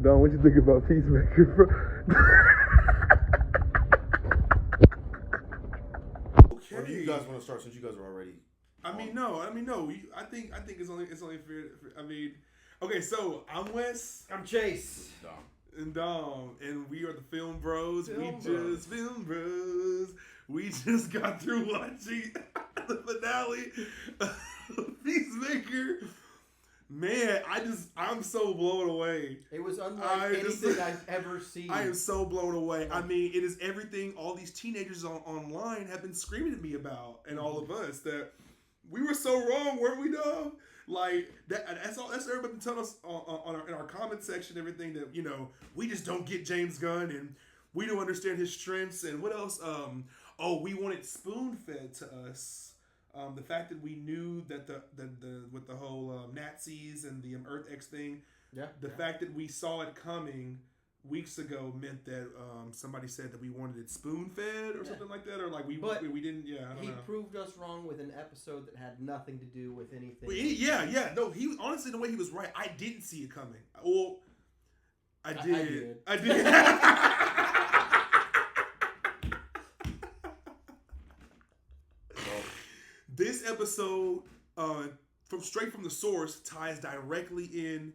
Don, what you think about Peacemaker? Okay. Or do you guys want to start since you guys are already? No. I think it's only fair. I mean, okay. So I'm Wes. I'm Chase. And Dom, and we are the Film Bros. Film Bros. We just got through watching the finale of Peacemaker. Man, I'm so blown away. It was unlike anything I've ever seen. I am so blown away. I mean, it is everything all these teenagers online have been screaming at me about, and all of us, that we were so wrong, weren't we, Dom? Like that's all. That's everybody been telling us in our comment section. Everything that we just don't get James Gunn, and we don't understand his strengths. And what else? We want it spoon fed to us. The fact that we knew that the with the whole Nazis and the Earth X thing. Yeah. The fact that we saw it coming weeks ago meant that somebody saed that we wanted it spoon fed or something like that, or like we didn't. Yeah, I don't know. He proved us wrong with an episode that had nothing to do with anything. No, he honestly, the way he was right, I didn't see it coming. Well, I did. This episode, straight from the source, ties directly in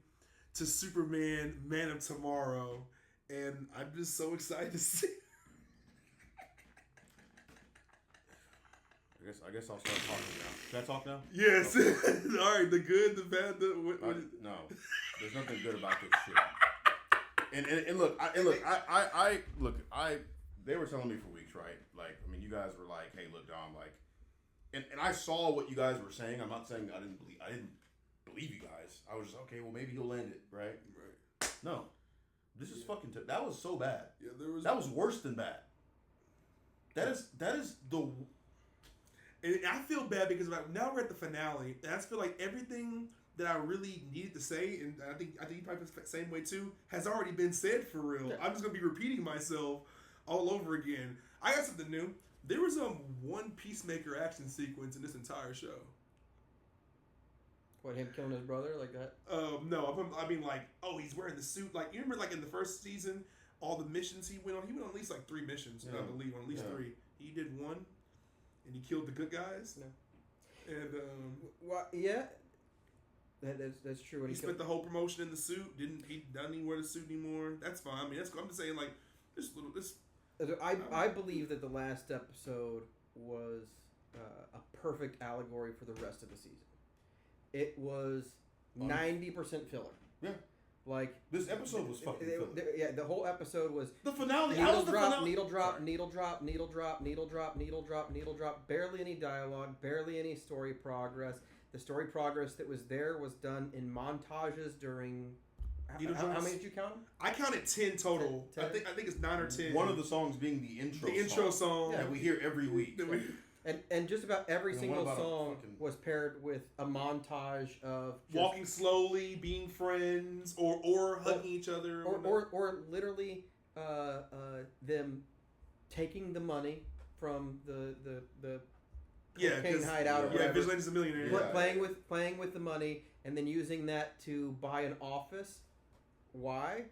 to Superman, Man of Tomorrow, and I'm just so excited to see. I guess I'll start talking now. Should I talk now? Yes. Okay. All right. The good, the bad, no. There's nothing good about this shit. And look, they were telling me for weeks, right? Like, I mean, you guys were like, "Hey, look, Dom, like," and I saw what you guys were saying. I'm not saying I didn't believe you guys. I was just okay. Well, maybe he'll land it, right? Right. No, this is fucking. That was so bad. Yeah, that was worse than bad. That is the. And I feel bad because now we're at the finale, and I just feel like everything that I really needed to say, and I think you probably feel the same way too, has already been said for real. Yeah. I'm just gonna be repeating myself all over again. I got something new. There was one Peacemaker action sequence in this entire show. What, him killing his brother like that? No, I mean like, he's wearing the suit. Like, you remember like in the first season, all the missions he went on at least like 3 missions, I believe, on at least 3. He did 1, and he killed the good guys. No. And well, yeah, that's true. When he spent the whole promotion in the suit. He doesn't even wear the suit anymore. That's fine. I mean, that's cool. I'm just saying, like, this. I believe that the last episode was a perfect allegory for the rest of the season. It was 90% filler. Yeah. Like, this episode was fucking filler. Yeah, the whole episode was the finale. Needle drop. Barely any dialogue. Barely any story progress. The story progress that was there was done in montages during. How many did you count? I counted 10 total. 10? I think it's 9 or 10. One of the songs being the intro song that we hear every week. And just about every single song was paired with a montage of walking slowly, being friends, or hugging each other, or literally them taking the money from the cocaine hideout or whatever. Vigilante's a millionaire. Playing with the money and then using that to buy an office. Why?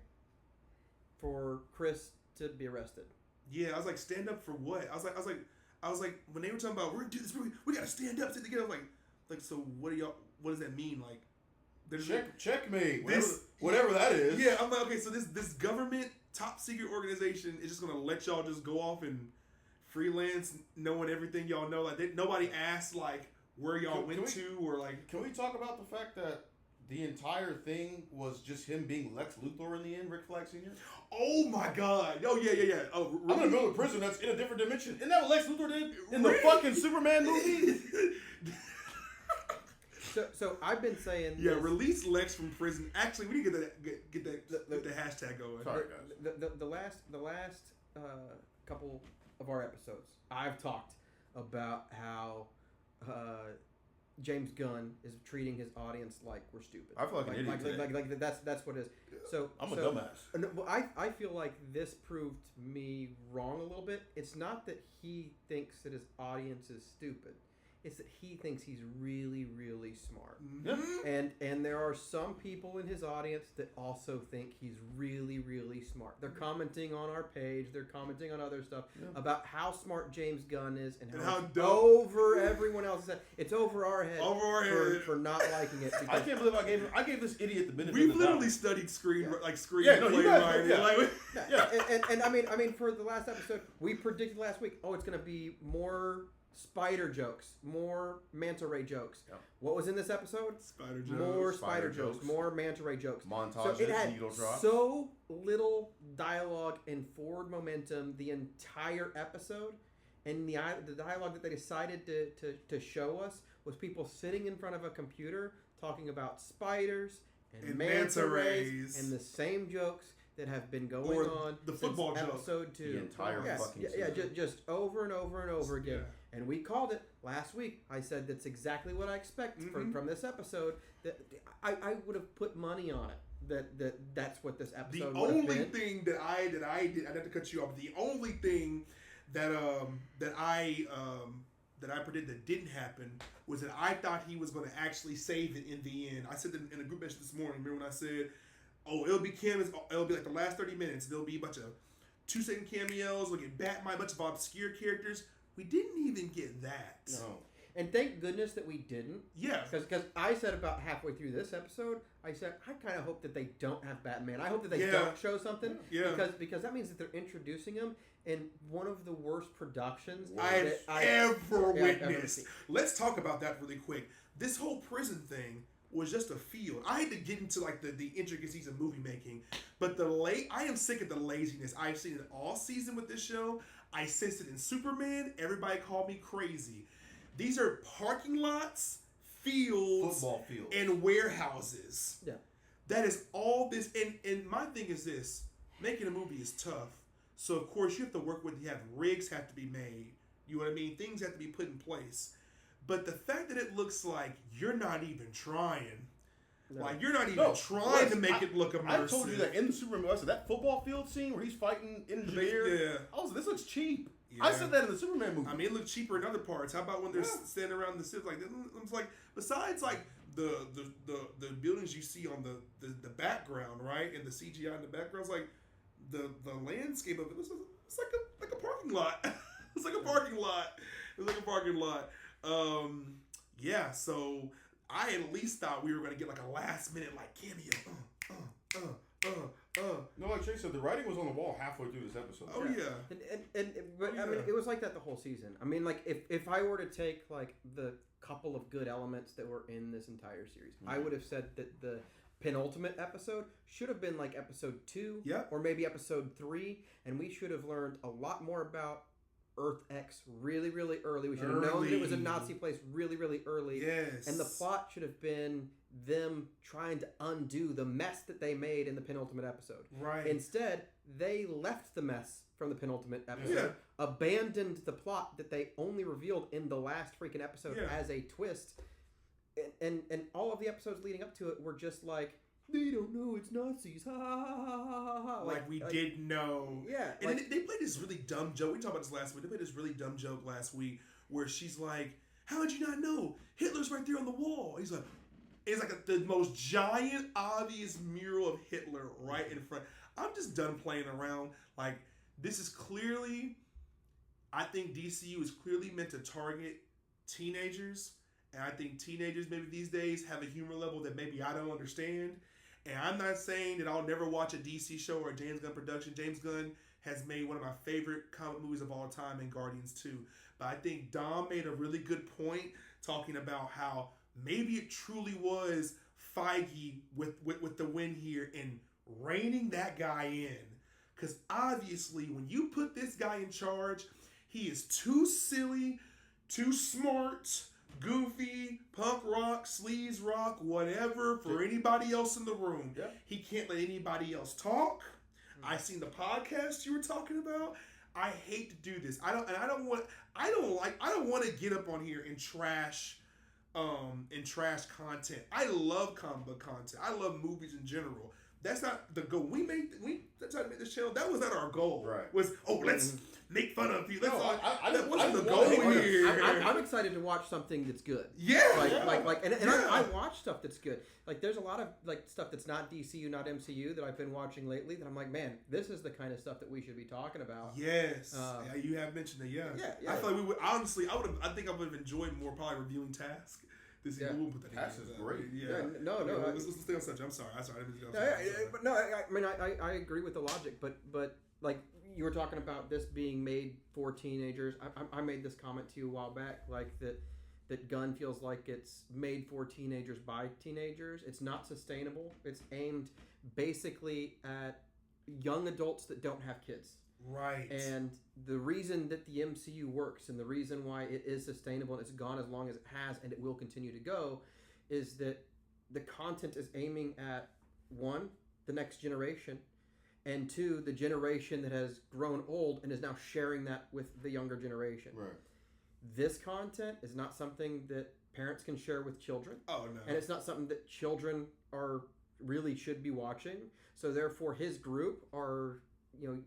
For Chris to be arrested. Yeah, I was like, stand up for what? I was like, when they were talking about we're gonna do this, we gotta stand up, sit together. Like, so what does that mean? Like, checkmate. Whatever that is. Yeah, I'm like, okay, so this government top secret organization is just gonna let y'all just go off and freelance, knowing everything y'all know. Like, nobody asked like where y'all went to, or like. Can we talk about the fact that the entire thing was just him being Lex Luthor in the end, Rick Flag Sr.? Oh my God! Oh yeah. Oh, I'm gonna build a prison that's in a different dimension. Isn't that what Lex Luthor did in the fucking Superman movie? So I've been saying. Yeah, release Lex from prison. Actually, we need to get the hashtag going. Sorry, guys. The last couple of our episodes, I've talked about how James Gunn is treating his audience like we're stupid. I feel like an idiot. Like that's what it is. So I'm a dumbass. I feel like this proved me wrong a little bit. It's not that he thinks that his audience is stupid. is that he thinks he's really, really smart. Yeah. And there are some people in his audience that also think he's really, really smart. They're commenting on our page. They're commenting on other stuff about how smart James Gunn is and how it's over everyone else's head. It's over our head. For not liking it. I can't believe I gave this idiot the benefit. We've literally studied screen screen Yeah, no, play you guys, writing. And I mean, for the last episode, we predicted last week. Oh, it's going to be more spider jokes, more manta ray jokes. Yeah. What was in this episode? Spider jokes. More spider jokes, more manta ray jokes. Montages, so it had needle drops. So little dialogue and forward momentum the entire episode, and the dialogue that they decided to show us was people sitting in front of a computer talking about spiders and manta rays and the same jokes that have been going on the football since joke. episode 2. The entire fucking season. Yeah, just over and over and over again. Yeah. And we called it last week. I said that's exactly what I expect from this episode. That I would have put money on it. That's what this episode would have been. The only thing that I did, I'd have to cut you off. The only thing that I predicted that didn't happen was that I thought he was going to actually save it in the end. I said that in a group message this morning. Remember when I said, "Oh, it'll be like the last 30 minutes. There'll be a bunch of 2-second cameos. We'll get Batman, a bunch of obscure characters." We didn't even get that. No. And thank goodness that we didn't. Yeah. Because I said about halfway through this episode, I said, I kind of hope that they don't have Batman. I hope that they don't show something. Yeah. Because that means that they're introducing him in one of the worst productions I've ever witnessed. Let's talk about that really quick. This whole prison thing was just a field. I had to get into like the intricacies of movie making, but I am sick of the laziness. I've seen it all season with this show. I sensed it in Superman. Everybody called me crazy. These are parking lots, fields, football fields, and warehouses. Yeah. That is all this. And my thing is this: making a movie is tough. So of course you have to work with. You have rigs have to be made. You know what I mean? Things have to be put in place. But the fact that it looks like you're not even trying. No. Like you're not even trying to make it look immersive. I told you that in the Superman. I said that football field scene where he's fighting in the air. Yeah. I was like, this looks cheap. Yeah. I said that in the Superman movie. I mean, it looked cheaper in other parts. How about when they're standing around the city like this? It's like besides like the buildings you see on the background, right, and the CGI in the background, it's like the landscape of it. It's like a parking lot. It's like a parking lot. It's like a parking lot. Yeah. So I at least thought we were going to get like a last minute like cameo. No, like Chase said, the writing was on the wall halfway through this episode. Oh yeah. But I mean, it was like that the whole season. I mean, like if I were to take like the couple of good elements that were in this entire series, I would have said that the penultimate episode should have been like episode 2, or maybe episode 3, and we should have learned a lot more about Earth X really, really early. We should have known that it was a Nazi place really, really early. Yes. And the plot should have been them trying to undo the mess that they made in the penultimate episode. Right. Instead, they left the mess from the penultimate episode, abandoned the plot that they only revealed in the last freaking episode as a twist. And all of the episodes leading up to it were just like, they don't know it's Nazis. Ha ha ha ha ha. Like we didn't know. Yeah. And they played this really dumb joke. We talked about this last week. They played this really dumb joke last week where she's like, "How did you not know? Hitler's right there on the wall." He's like, it's like the most giant, obvious mural of Hitler right in front. I'm just done playing around. Like, this is clearly, I think DCU is clearly meant to target teenagers. And I think teenagers maybe these days have a humor level that maybe I don't understand. And I'm not saying that I'll never watch a DC show or a James Gunn production. James Gunn has made one of my favorite comic movies of all time in Guardians 2. But I think Dom made a really good point talking about how maybe it truly was Feige with the win here and reining that guy in. Because obviously when you put this guy in charge, he is too silly, too smart, goofy, punk rock, sleaze rock, whatever for anybody else in the room. Yeah. He can't let anybody else talk. I seen the podcast you were talking about. I hate to do this. I don't want to get up on here and trash content. I love comic book content. I love movies in general. That's not the goal. We tried to make this channel. That was not our goal. Right. Was let's make fun of people. That's No, all. I That wasn't I the don't goal want to- here. I'm excited to watch something that's good. Yeah. I watch stuff that's good. Like there's a lot of like stuff that's not DCU, not MCU that I've been watching lately that I'm like, man, this is the kind of stuff that we should be talking about. Yes. Yeah, you have mentioned it. Yeah. I feel like we would honestly. I think I would have enjoyed more probably reviewing Task. This Yeah. We'll put that Task in. is great. Yeah. No. Let's stay on subject. I'm sorry. I didn't mean to go Yeah, off subject. but no, I mean, I agree with the logic, but like you were talking about this being made for teenagers. I made this comment to you a while back, like that Gunn feels like it's made for teenagers by teenagers. It's not sustainable. It's aimed basically at young adults that don't have kids. Right. And the reason that the MCU works and the reason why it is sustainable and it's gone as long as it has and it will continue to go is that the content is aiming at, one, the next generation, and two, the generation that has grown old and is now sharing that with the younger generation. Right. This content is not something that parents can share with children. Oh, no. And it's not something that children really should be watching. So therefore his group are,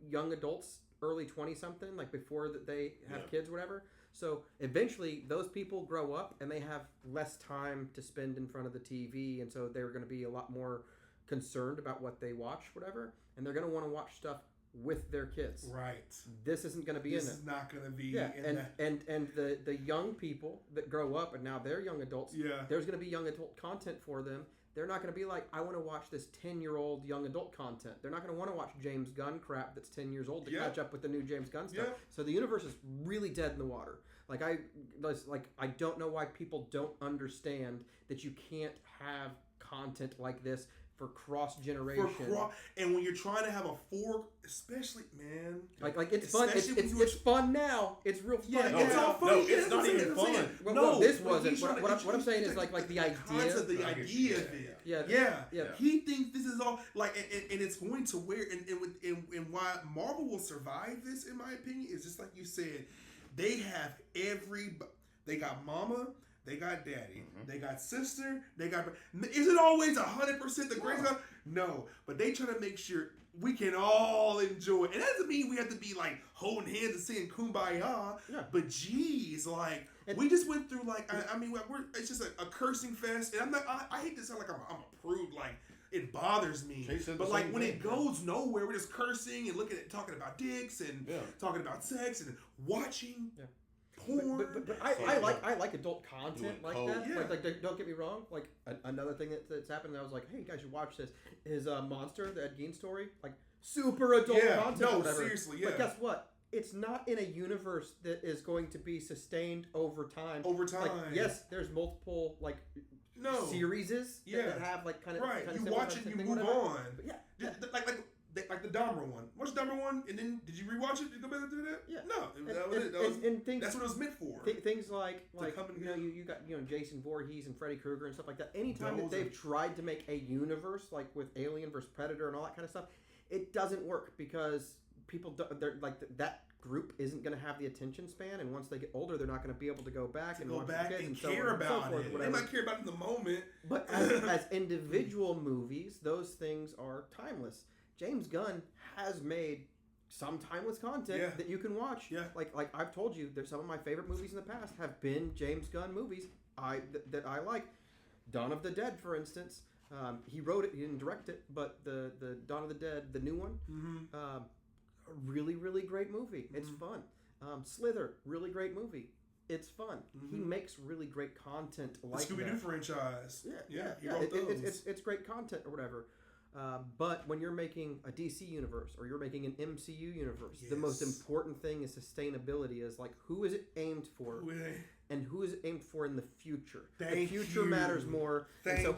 young adults, early 20-something, like before that they have kids, whatever. So eventually those people grow up and they have less time to spend in front of the TV, and so they're going to be a lot more concerned about what they watch, whatever, and they're going to want to watch stuff with their kids. Right. This isn't going to be in it. This is not going to be in that. And the young people that grow up and now they're young adults, there's going to be young adult content for them. They're not going to be like, I want to watch this 10-year-old young adult content. They're not going to want to watch James Gunn crap that's 10 years old to catch up with the new James Gunn stuff. So the universe is really dead in the water. Like I don't know why people don't understand that you can't have content like this for cross generation. And when you're trying to have a fork, especially, man, like it's fun. It's fun now. It's real fun. Yeah, now. it's all funny. No, it's not even fun. Well, this wasn't. What I'm saying is like the idea. The idea of it. Yeah. He thinks this is all like, and it's going to where, and why Marvel will survive this, in my opinion, is just like you said. They have they got mama. They got daddy. They got sister. They got. Is it always 100% the grace? No, but they try to make sure we can all enjoy it. And that doesn't mean we have to be like holding hands and saying kumbaya. Yeah. But geez, like we just went through like it's just a cursing fest. And I'm not. I hate to sound like I'm a prude. Like it bothers me. But like when it goes nowhere, we're just cursing and talking about dicks and talking about sex and watching. Yeah. Porn. But I like adult content like that. Yeah. Like don't get me wrong. Like another thing that's happened. I was like, hey, you guys should watch this. Is Monster, the Ed Gein story, like super adult content. No, or whatever. Seriously, yeah. But guess what? It's not in a universe that is going to be sustained over time. Like, yes, there's multiple series that have like kind of you watch it, you move on. But like the Dahmer one. Watch the Dahmer one, and then did you rewatch it? Did you go back and do that? Yeah. No, that was it. That's what it was meant for. Things like you got Jason Voorhees and Freddy Krueger and stuff like that. Anytime that they've tried to make a universe like with Alien versus Predator and all that kind of stuff, it doesn't work because they're like that group isn't going to have the attention span, and once they get older, they're not going to be able to go back and watch the kids and care about it. They might care about it in the moment, but as individual movies, those things are timeless. James Gunn has made some timeless content that you can watch. Yeah. Like I've told you, there's some of my favorite movies in the past have been James Gunn movies that I like. Dawn of the Dead, for instance. He wrote it, he didn't direct it, but the Dawn of the Dead, the new one, a really, really great movie. It's fun. Slither, really great movie. It's fun. He makes really great content like the Scooby-Doo franchise. Yeah. It's great content or whatever. But when you're making a DC universe or you're making an MCU universe, the most important thing is sustainability. Is like, who is it aimed for, and who is it aimed for in the future? The future matters more.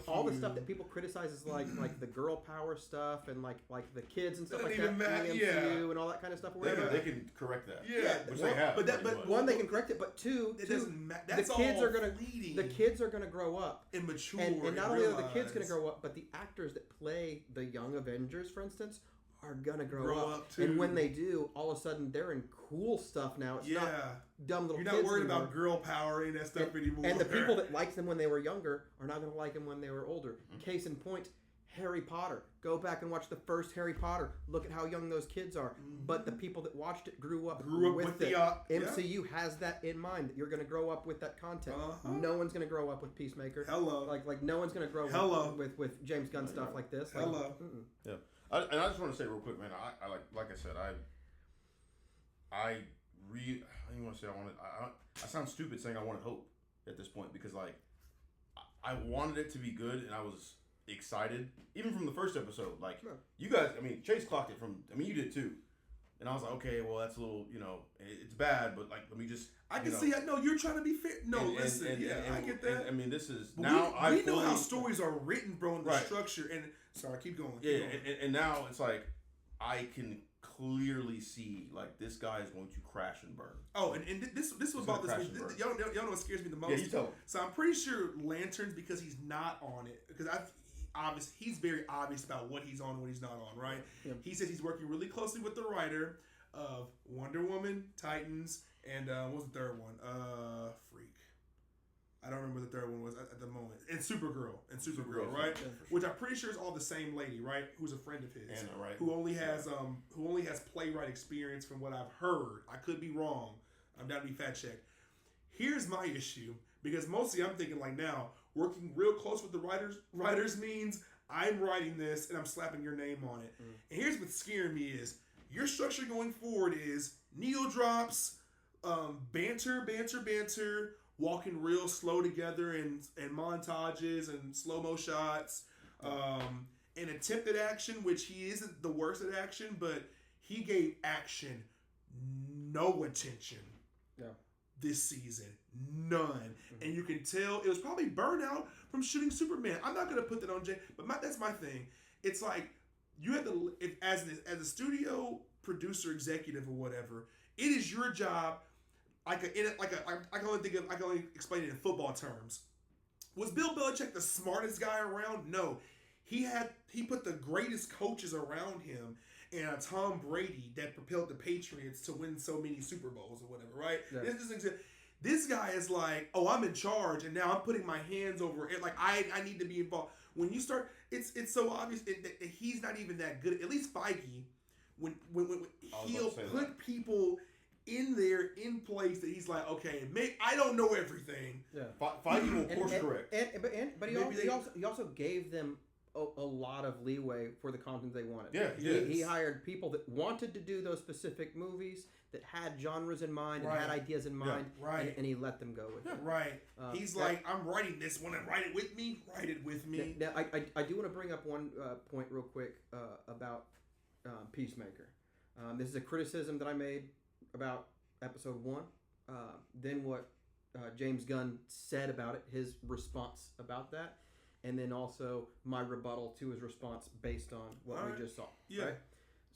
All the stuff that people criticize is like the girl power stuff and like the kids and stuff like that in the MCU and all that kind of stuff. Or whatever. They can correct that. Which they have. But one, they can correct it. But two, it doesn't matter. That's the kids are gonna grow up and mature, and not only are the kids gonna grow up, but the actors that play the young Avengers, for instance, are gonna grow up too. And when they do, all of a sudden they're in cool stuff now. It's not dumb little kids. You're not worried anymore. about girl power and that stuff anymore. And the people that liked them when they were younger are not gonna like them when they were older. Case in point, Harry Potter. Go back and watch the first Harry Potter. Look at how young those kids are. Mm-hmm. But the people that watched it grew up with it. the MCU has that in mind, that you're going to grow up with that content. No one's going to grow up with Peacemaker. Hello. Like no one's going to grow up with James Gunn stuff like this. Hello. Yeah. And I just want to say real quick, man. I like I said, I don't want to say I sound stupid saying I wanted hope at this point, because like I wanted it to be good and I was excited even from the first episode. Like you guys, I mean, Chase clocked it from. I mean, you did too. And I was like, okay, well, that's a little, it's bad, but like, let me just. I can see. No, you're trying to be fair. No, listen, I get that. I mean, this is but now. We know how stories are written, bro, in the structure. And sorry, keep going. And now it's like I can clearly see like this guy is going to crash and burn. Oh, and this was about this. Y'all know what scares me the most. Yeah, you tell him. So I'm pretty sure Lanterns, because he's not on it, because he's very obvious about what he's on and what he's not on, right? Yeah. He says he's working really closely with the writer of Wonder Woman, Titans, and what was the third one? Freak. I don't remember what the third one was at the moment. And Supergirl, right? Yeah, Which I'm pretty sure is all the same lady, right? Who's a friend of his, Anna, right? who only has playwright experience from what I've heard. I could be wrong. I'm down to be fact checked. Here's my issue, because mostly I'm thinking like now, working real close with the writers means I'm writing this and I'm slapping your name on it. And here's what's scaring me is your structure going forward is needle drops, banter, walking real slow together and montages and slow-mo shots, and attempted action, which he isn't the worst at action, but he gave action no attention. Yeah. This season, none. And you can tell it was probably burnout from shooting Superman. I'm not going to put that on Jay, but that's my thing. It's like you have to, as a studio producer, executive, or whatever, it is your job. I can only explain it in football terms. Was Bill Belichick the smartest guy around? No, he put the greatest coaches around him. And Tom Brady that propelled the Patriots to win so many Super Bowls or whatever, right? Yeah. This guy is like, oh, I'm in charge, and now I'm putting my hands over it. Like I need to be involved. When you start, it's so obvious that he's not even that good. At least Feige, when he'll put people in there in place that he's like, okay, I don't know everything. Yeah, Feige will course correct. But he also gave them a lot of leeway for the content they wanted. Yeah, he hired people that wanted to do those specific movies, that had genres in mind and had ideas in mind, and he let them go with it. Right. He's like, I'm writing this one, and write it with me. Now, I do want to bring up one point real quick about Peacemaker. This is a criticism that I made about episode 1. Then what James Gunn said about it, his response about that. And then also my rebuttal to his response based on what we just saw. Yeah. Right?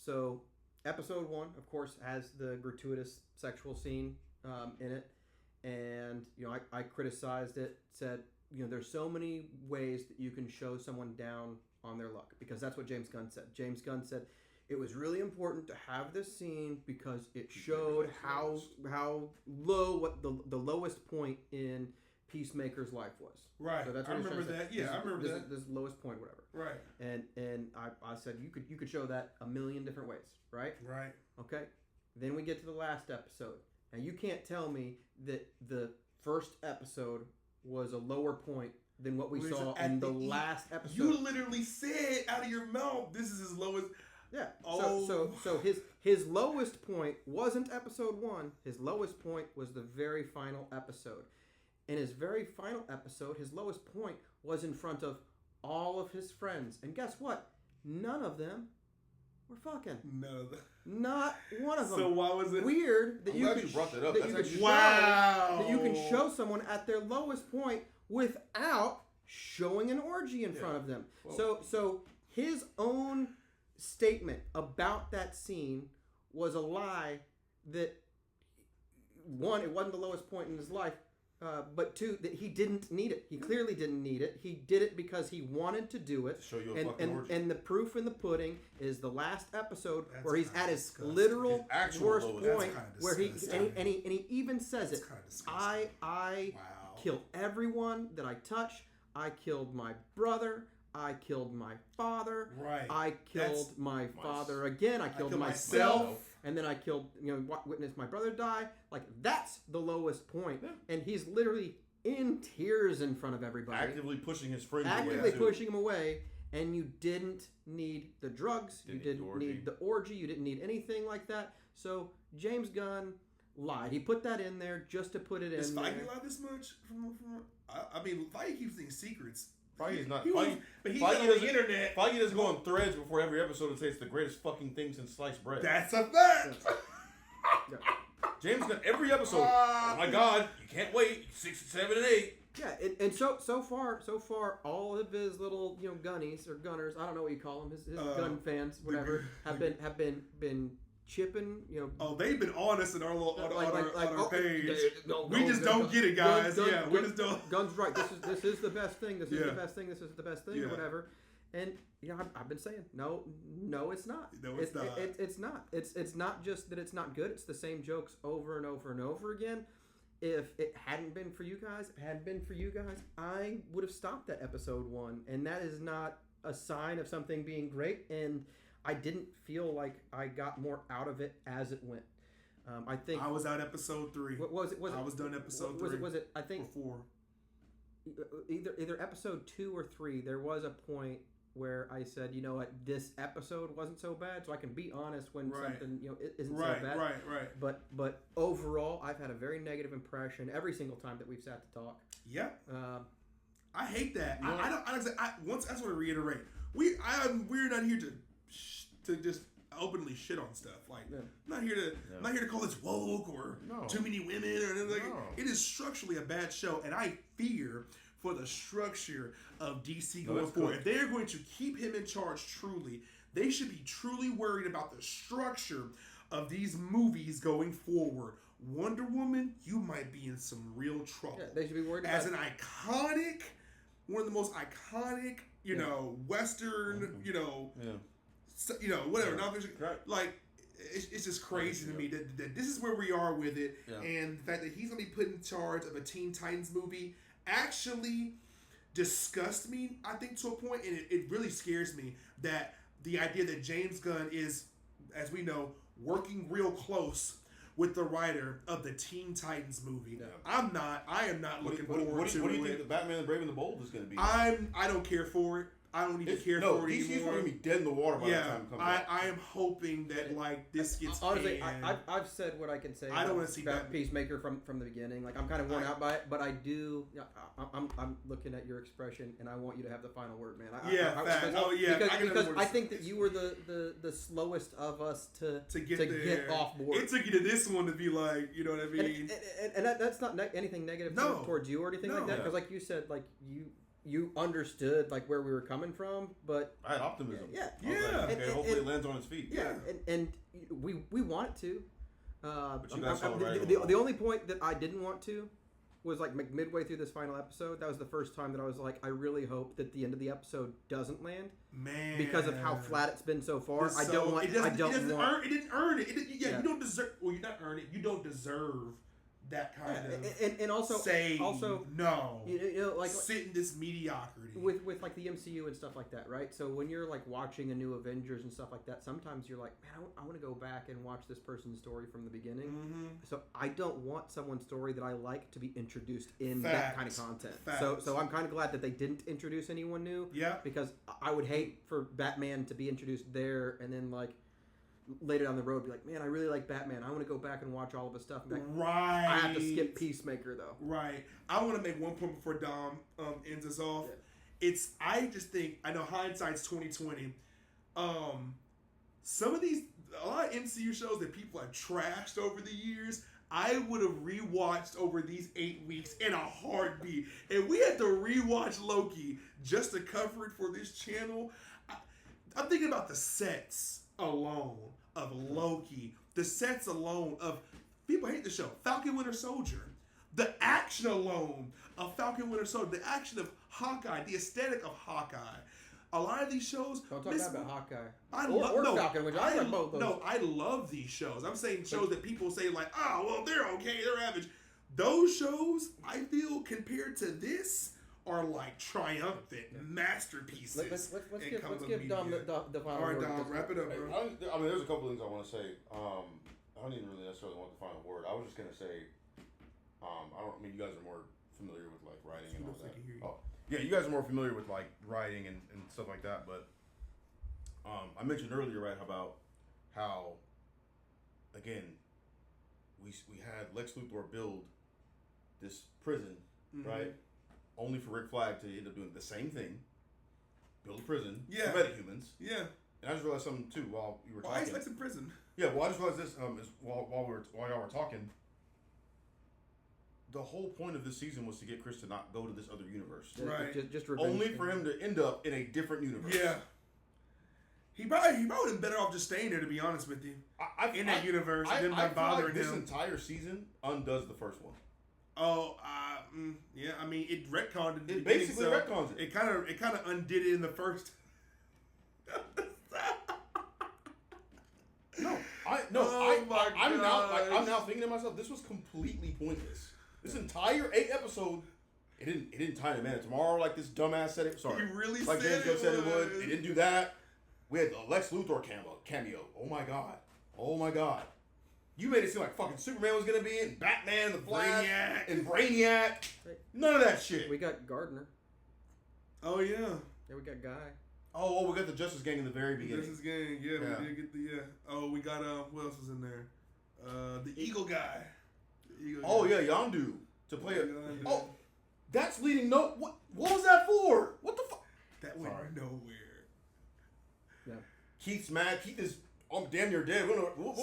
So episode 1, of course, has the gratuitous sexual scene in it. And, I criticized it, said, there's so many ways that you can show someone down on their luck. Because that's what James Gunn said. James Gunn said it was really important to have this scene because it showed how low, what the lowest point in Peacemaker's life was. Right. So that's I what remember that. Yeah, I remember that. This lowest point, whatever. Right. And I said you could show that a million different ways, right? Right. Okay. Then we get to the last episode. Now you can't tell me that the first episode was a lower point than what we saw in the last episode. You literally said out of your mouth, this is his lowest. Yeah. Oh. So his lowest point wasn't episode 1. His lowest point was the very final episode. In his very final episode, his lowest point was in front of all of his friends. And guess what? None of them were fucking. None of them. Not one of them. So why was it weird that I'm you glad could you brought that up? that you can show someone at their lowest point without showing an orgy in front of them. Whoa. So his own statement about that scene was a lie. That 1, it wasn't the lowest point in his life. But 2, that he didn't need it. He clearly didn't need it. He did it because he wanted to do it. To show you a fucking orgy. And the proof in the pudding is the last episode where he's at his literal worst point, where he even says it. I kill everyone that I touch. I killed my brother. I killed my father. Right. I killed my father again. I killed myself. And then I killed, witnessed my brother die. Like, that's the lowest point. Yeah. And he's literally in tears in front of everybody. Actively pushing his friends away. Actively pushing him away. And you didn't need the drugs. You didn't need the orgy. You didn't need anything like that. So, James Gunn lied. He put that in there just to put it in there. Does Feige lie this much? I mean, Feige keeps these secrets. Feige's not. But he's on the internet. Feige doesn't go on threads before every episode and say it's the greatest fucking thing since sliced bread. That's a fact. Yeah. James Gunn, every episode. Oh my God, you can't wait. 6, 7, and 8. Yeah, and so far, all of his little gunnies or gunners, I don't know what you call them, his gun fans, whatever, have been chipping, Oh, they've been on us in our little on our page. We just don't get it, guys. We just don't. Guns right. This is the best thing. This is the best thing. This is the best thing, or whatever. And I've been saying no, it's not. No, it's not. It's not. It's not just that it's not good. It's the same jokes over and over and over again. If it hadn't been for you guys, I would have stopped at episode 1, and that is not a sign of something being great. And I didn't feel like I got more out of it as it went. I think I was out episode 3. What was it? I was done episode 3. Was it? I think or 4. Either episode 2 or 3. There was a point where I said, you know what, this episode wasn't so bad, so I can be honest when something isn't so bad. Right. But overall, I've had a very negative impression every single time that we've sat to talk. Yeah. I hate that. I just want to reiterate. We're not here to just openly shit on stuff. Like, I'm not here to call this woke or too many women or anything. Like, it is structurally a bad show, and I fear for the structure of DC going forward. If they're going to keep him in charge truly, they should be truly worried about the structure of these movies going forward. Wonder Woman, you might be in some real trouble. Yeah, they should be worried as an iconic, one of the most iconic, Western, whatever. Like, it's just crazy to me that this is where we are with it, and the fact that he's gonna be put in charge of a Teen Titans movie actually disgusts me, I think, to a point, and it really scares me that the idea that James Gunn is, as we know, working real close with the writer of the Teen Titans movie. Yeah. I am not looking forward to it. What do you think the Batman the Brave and the Bold is going to be? I don't care for it. I don't even care for it DC's anymore. going to be dead in the water by the time it comes out. I am hoping that this gets honestly, I've said what I can say. I don't want to see about Peacemaker from the beginning. Like, I'm kind of worn out by it, but I do. I'm looking at your expression, and I want you to have the final word, man. Because I think that you were the slowest of us to get off board. It took you to this one to be like, you know what I mean? And that's not anything negative towards you or anything like that. Because like you said, like you understood like where we were coming from, but I had optimism. Yeah. Like, okay, hopefully it lands on its feet. Yeah, and we want it to. But you guys saw the only point that I didn't want to was like midway through this final episode. That was the first time that I was like, I really hope that the end of the episode doesn't land, man, because of how flat it's been so far. It didn't earn it. You don't deserve. Well, you not earn it. You don't deserve that kind of and also no, like sit in this mediocrity with like the MCU and stuff like that, right? So when you're like watching a new Avengers and stuff like that, sometimes you're like, man, I want to go back and watch this person's story from the beginning. Mm-hmm. So I don't want someone's story that I like to be introduced in that kind of content. So I'm kind of glad that they didn't introduce anyone new. Yeah, because I would hate for Batman to be introduced there and then like later down the road be like, man, I really like Batman. I want to go back and watch all of his stuff. Like, right. I have to skip Peacemaker though. Right. I want to make one point before Dom ends us off. Yeah. I just think, I know hindsight's 2020. Some of a lot of MCU shows that people have trashed over the years, I would have rewatched over these 8 weeks in a heartbeat. And we had to rewatch Loki just to cover it for this channel. I'm thinking about the sets alone of Loki, the sets alone of, people hate the show, Falcon Winter Soldier, the action alone of Falcon Winter Soldier, the action of Hawkeye, the aesthetic of Hawkeye. A lot of these shows. Don't talk about Hawkeye. Falcon Winter. I like both those. No, I love these shows. I'm saying shows that people say like, oh, well, they're okay, they're average. Those shows, I feel, compared to this, are like triumphant masterpieces. Let's give Dom the final word. word. All right, Dom, wrap it up, bro. I mean, there's a couple things I want to say. I don't even really necessarily want the final word. I was just gonna say, I mean, you guys are more familiar with like writing and all that. Oh, yeah, you guys are more familiar with like writing and stuff like that. But I mentioned earlier, right, about how again we had Lex Luthor build this prison, right? Only for Rick Flag to end up doing the same thing, build a prison for metahumans. Yeah. And I just realized something too while you were talking. Why is Lex in prison? Yeah, well, I just realized this is while y'all were talking. The whole point of this season was to get Chris to not go to this other universe. Right. Just only for him to end up in a different universe. Yeah. He probably would have been better off just staying there, to be honest with you. In that universe, and then not bothering this him. This entire season undoes the first one. Oh, yeah. I mean, it retconned it. It basically retcons it. It kind of undid it in the first. I'm now thinking to myself, this was completely pointless. This entire 8 episode, it didn't tie to Man of Tomorrow like this dumbass said it. Sorry, he really like said James Gunn said it would. was. It didn't do that. We had the Lex Luthor cameo. Oh my god. You made it seem like fucking Superman was gonna be in, Batman, the Flash, and Brainiac. None of that shit. We got Gardner. Oh yeah. Yeah, we got Guy. Oh, we got the Justice Gang in the very beginning. Justice Gang, yeah. We did get the Oh, we got who else was in there? The Eagle guy. Yeah, Yondu to play it. Oh, that's leading. No, what was that for? What the fuck? That went nowhere. Yeah. Keith's mad. Keith is damn near dead. We'll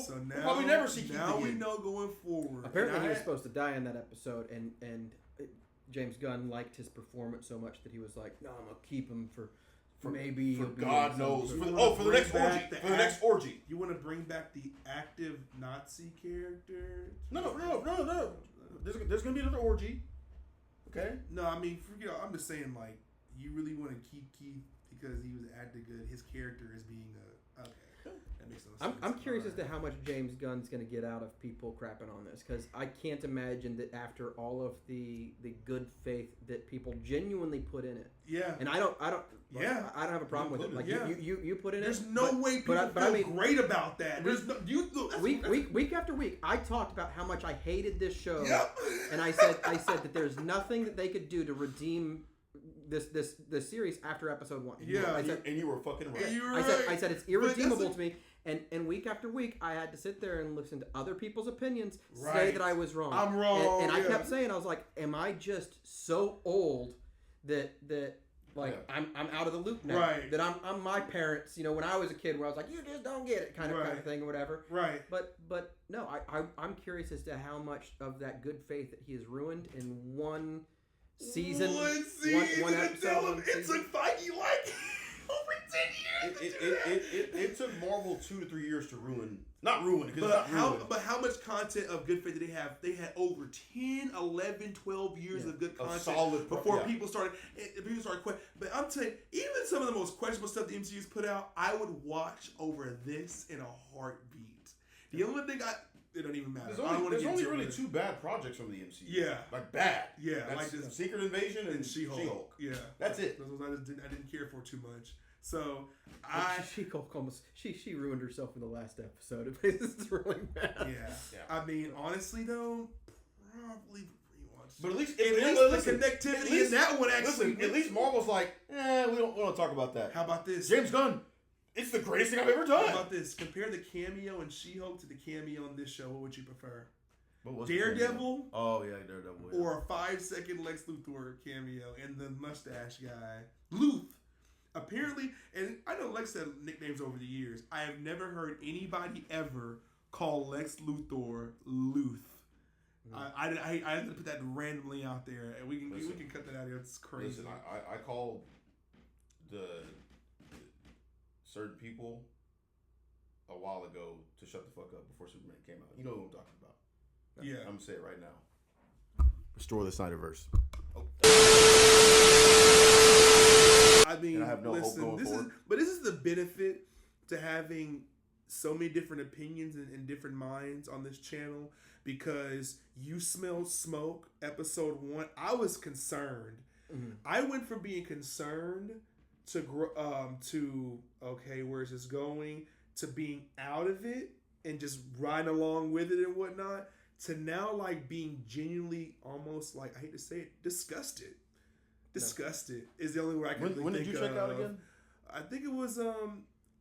probably never see Keith now again. We know going forward. Apparently, he was supposed to die in that episode, and James Gunn liked his performance so much that he was like, "No, I'm gonna keep him for maybe." For God knows. For the next orgy. For the next orgy. You want to bring back the active Nazi character? No. There's gonna be another orgy. Okay. No, I mean, I'm just saying, like, you really want to keep Keith because he was acting good. His character is being okay. That makes no sense. I'm curious as to how much James Gunn's going to get out of people crapping on this, because I can't imagine that after all of the good faith that people genuinely put in it. Yeah. And I don't have a problem with it. Like you put in There's it. no way people feel great about that. Week after week, I talked about how much I hated this show. Yep. And I said that there's nothing that they could do to redeem this series after episode 1. Yeah. And you were fucking right. I said it's irredeemable to me. And week after week, I had to sit there and listen to other people's opinions say that I was wrong. I'm wrong. And I kept saying, I was like, am I just so old that I'm out of the loop now? Right. That I'm my parents, when I was a kid, where I was like, you just don't get it, kind of thing or whatever. Right. But no, I'm curious as to how much of that good faith that he has ruined in one season. One episode. It took Feige like over 10 years. It took Marvel 2 to 3 years to ruin. Not ruin, because but how much content of good faith did they have? They had over 10, 11, 12 years of good content before people started questioning. But I'm telling you, even some of the most questionable stuff the MCU's put out, I would watch over this in a heartbeat. The only thing it don't even matter. There's only really 2 bad projects from the MCU. Yeah. Like bad. Yeah. That's like Secret Invasion and She-Hulk. Yeah. That's it. Those I didn't care for too much. So She-Hulk almost she ruined herself in the last episode. It's really bad. Yeah. I mean, honestly though, probably rewatch. But at least the connectivity in that one actually. Listen, at least Marvel's like, we don't talk about that. How about this? James Gunn. It's the greatest thing I've ever done. How about this? Compare the cameo in She-Hulk to the cameo on this show. What would you prefer? Daredevil? Oh, yeah, Daredevil. Yeah. Or a 5-second Lex Luthor cameo and the mustache guy. Luth. Apparently, and I know Lex said nicknames over the years. I have never heard anybody ever call Lex Luthor Luth. I had to put that randomly out there. And we can cut that out here. It's crazy. Listen, I called the certain people a while ago to shut the fuck up before Superman came out. You know what I'm talking about. Yeah. I'm going to say it right now. Restore the Snyderverse. Oh. I mean, I have no hope going forward. This is the benefit to having so many different opinions and different minds on this channel, because You Smell Smoke, episode 1, I was concerned I went from being concerned to okay, where's this going? To being out of it and just riding along with it and whatnot. To now like being genuinely almost like, I hate to say it, disgusted. Disgusted is the only word I can think of. When did you check out again? I think it was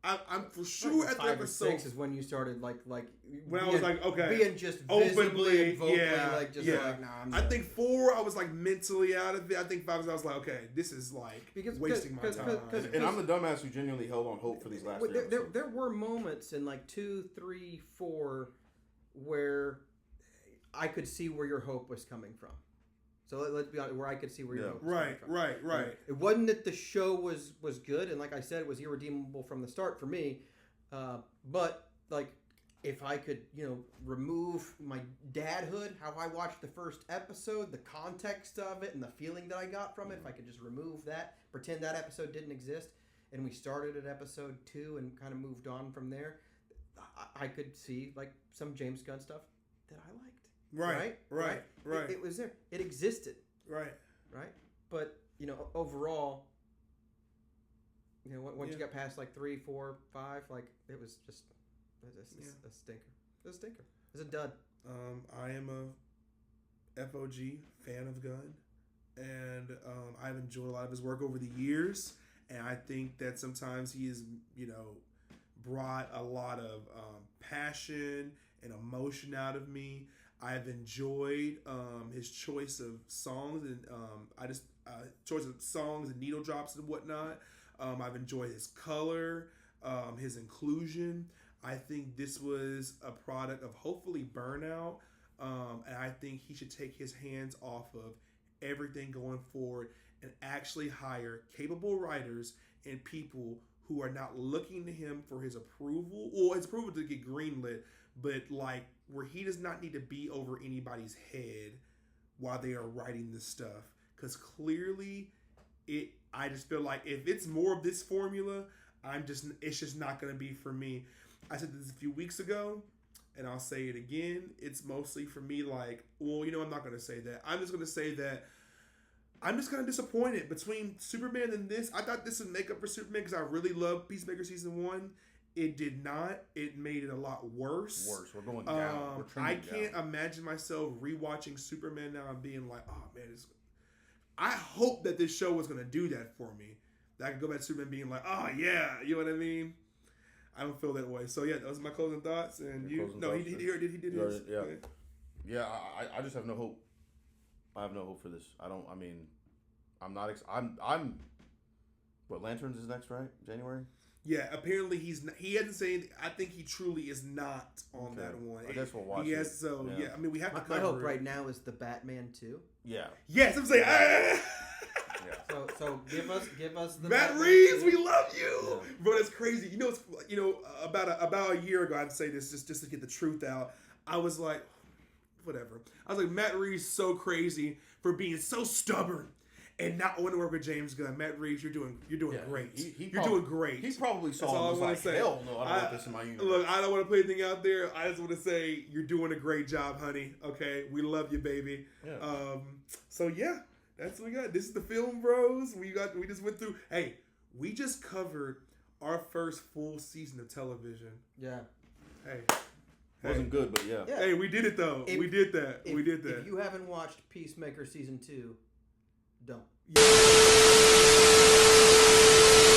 I'm for sure like at the 5 or episode 6 is when you started like when I was like, okay, being just openly, visibly and vocally yeah, like just yeah. like, nah, I'm I done. think 4 I was like mentally out of it. I think 5 I was like, okay, this is like wasting my time. And I'm the dumbass who genuinely held on hope for these last 3 episodes. There were moments in like 2, 3, 4 where I could see where your hope was coming from. So let's be honest, where I could see where your hope was coming from. Right. It wasn't that the show was good, and like I said, it was irredeemable from the start for me. But like, if I could, remove my dadhood, how I watched the first episode, the context of it, and the feeling that I got from it, if I could just remove that, pretend that episode didn't exist, and we started at episode 2 and kind of moved on from there, I could see like some James Gunn stuff that I liked. Right. It was there. It existed. Right. But overall, once you got past like 3, 4, 5, like it was just a stinker. It was a stinker. It was a dud. I am a FOG fan of Gunn, and I've enjoyed a lot of his work over the years, and I think that sometimes he has brought a lot of passion and emotion out of me. I've enjoyed his choice of songs and choice of songs and needle drops and whatnot. I've enjoyed his color, his inclusion. I think this was a product of hopefully burnout, and I think he should take his hands off of everything going forward and actually hire capable writers and people who are not looking to him for his approval or his approval to get greenlit, but like where he does not need to be over anybody's head while they are writing this stuff. Because clearly, I just feel like if it's more of this formula, it's just not going to be for me. I said this a few weeks ago, and I'll say it again. It's mostly for me like, well, I'm not going to say that. I'm just going to say that I'm just kind of disappointed between Superman and this. I thought this would make up for Superman because I really loved Peacemaker season 1. It did not. It made it a lot worse. We're going down. I can't imagine myself rewatching Superman now and being like, oh man, I hope that this show was going to do that for me. That I could go back to Superman being like, oh yeah, you know what I mean? I don't feel that way. So yeah, those are my closing thoughts. And he did his. Yeah. Yeah, I just have no hope. I have no hope for this. I'm not. What, Lanterns is next, right? January? Yeah, apparently he hasn't said. I think he truly is not on that one. I guess we'll watch it. Yes, so yeah. I mean, we have to. My hope right now is the Batman 2. Yeah. Yes, I'm saying. Yeah. So give us the Matt Batman Reeves. 2. We love you, bro. That's crazy. About a year ago, I'd say this just to get the truth out. I was like, whatever. I was like, Matt Reeves so crazy for being so stubborn and not want to work with James Gunn. Matt Reeves, you're doing great. You're doing great. He probably saw him and was like, hell no, I don't want this in my universe. Look, I don't want to put anything out there. I just want to say you're doing a great job, honey. Okay? We love you, baby. Yeah. So, yeah. That's what we got. This is the Film Bros. We just went through. Hey, we just covered our first full season of television. Yeah. Hey. Wasn't good, but yeah. Hey, we did it though. We did that. If you haven't watched Peacemaker season 2, don't. Yeah.